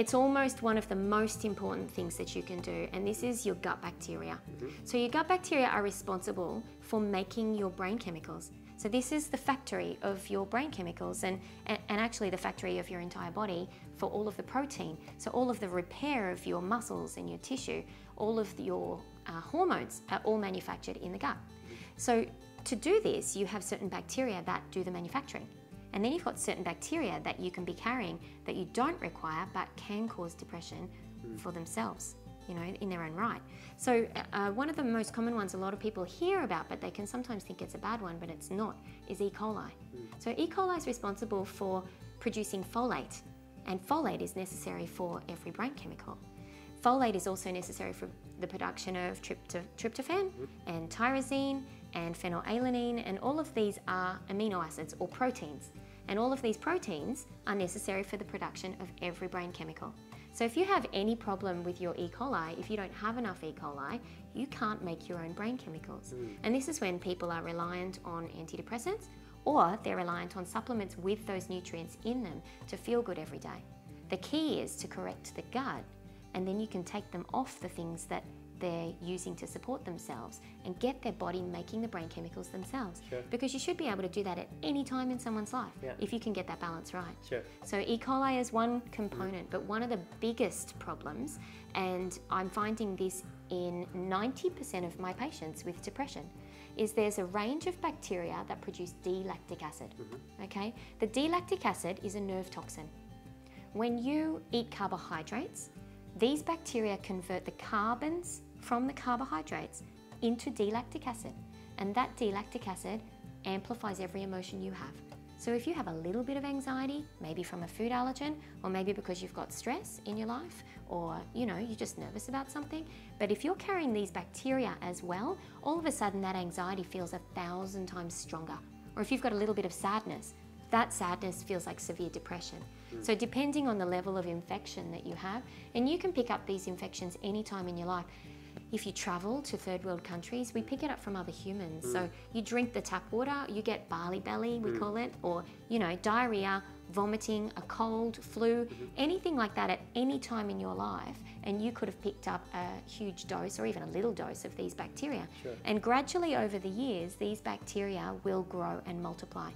it's almost one of the most important things that you can do, and this is your gut bacteria. So your gut bacteria are responsible for making your brain chemicals. So this is the factory of your brain chemicals and actually the factory of your entire body for all of the protein. So all of the repair of your muscles and your tissue, all of your hormones are all manufactured in the gut. So to do this, you have certain bacteria that do the manufacturing. And then you've got certain bacteria that you can be carrying that you don't require but can cause depression for themselves, you know, in their own right. So one of the most common ones a lot of people hear about, but they can sometimes think it's a bad one, but it's not, is E. coli. So E. coli is responsible for producing folate, and folate is necessary for every brain chemical. Folate is also necessary for the production of tryptophan and tyrosine and phenylalanine, and all of these are amino acids or proteins. And all of these proteins are necessary for the production of every brain chemical. So if you have any problem with your E. coli, if you don't have enough E. coli, you can't make your own brain chemicals. And this is when people are reliant on antidepressants, or they're reliant on supplements with those nutrients in them to feel good every day. The key is to correct the gut, and then you can take them off the things that they're using to support themselves and get their body making the brain chemicals themselves. Sure. Because you should be able to do that at any time in someone's life, if you can get that balance right. Sure. So E. coli is one component, but one of the biggest problems, and I'm finding this in 90% of my patients with depression, is there's a range of bacteria that produce D-lactic acid. Okay? The D-lactic acid is a nerve toxin. When you eat carbohydrates, these bacteria convert the carbons from the carbohydrates into D-lactic acid, and that D-lactic acid amplifies every emotion you have. So if you have a little bit of anxiety, maybe from a food allergen, or maybe because you've got stress in your life, or you know, you're just nervous about something, but if you're carrying these bacteria as well, all of a sudden that anxiety feels 1,000 times stronger. Or if you've got a little bit of sadness, that sadness feels like severe depression. So depending on the level of infection that you have, and you can pick up these infections anytime in your life. If you travel to third world countries, we pick it up from other humans. So you drink the tap water, you get barley belly, we call it, or you know, diarrhea, vomiting, a cold, flu, anything like that at any time in your life, and you could have picked up a huge dose or even a little dose of these bacteria. Sure. And gradually over the years, these bacteria will grow and multiply.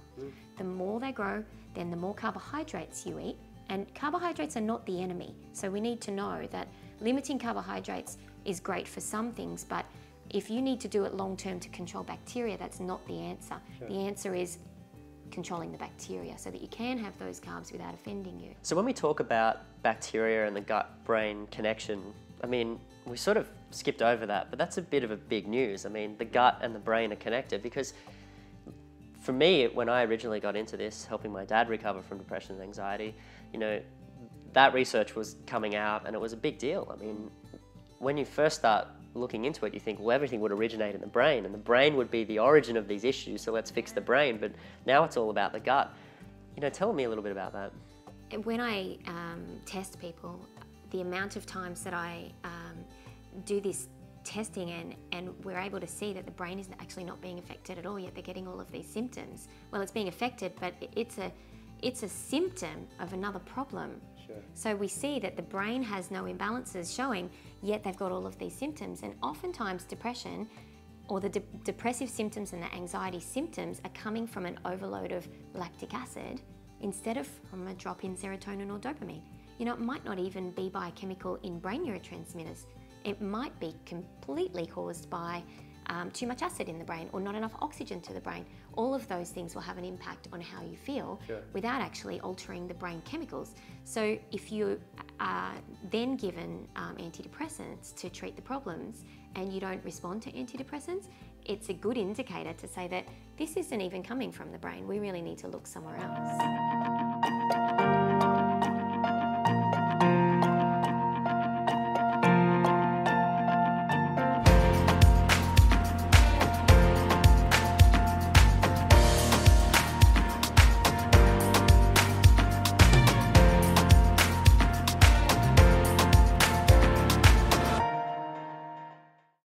The more they grow, then the more carbohydrates you eat, and carbohydrates are not the enemy. So we need to know that limiting carbohydrates is great for some things, but if you need to do it long term to control bacteria, that's not the answer. Sure. The answer is controlling the bacteria so that you can have those carbs without offending you. So when we talk about bacteria and the gut-brain connection, I mean, we sort of skipped over that, but that's a bit of a big news. I mean, the gut and the brain are connected, because for me, when I originally got into this, helping my dad recover from depression and anxiety, you know, that research was coming out and it was a big deal. I mean, when you first start looking into it, you think, well, everything would originate in the brain, and the brain would be the origin of these issues, so let's fix the brain. But now it's all about the gut. You know, tell me a little bit about that. When I test people, the amount of times that I do this testing and we're able to see that the brain is actually not being affected at all, yet they're getting all of these symptoms. Well, it's being affected, but it's a symptom of another problem. Sure. So we see that the brain has no imbalances showing, yet they've got all of these symptoms. And oftentimes depression, or the depressive symptoms and the anxiety symptoms, are coming from an overload of lactic acid instead of from a drop in serotonin or dopamine. You know, it might not even be biochemical in brain neurotransmitters. It might be completely caused by too much acid in the brain or not enough oxygen to the brain. All of those things will have an impact on how you feel. Sure. Without actually altering the brain chemicals. So if you are then given antidepressants to treat the problems and you don't respond to antidepressants, it's a good indicator to say that this isn't even coming from the brain. We really need to look somewhere else.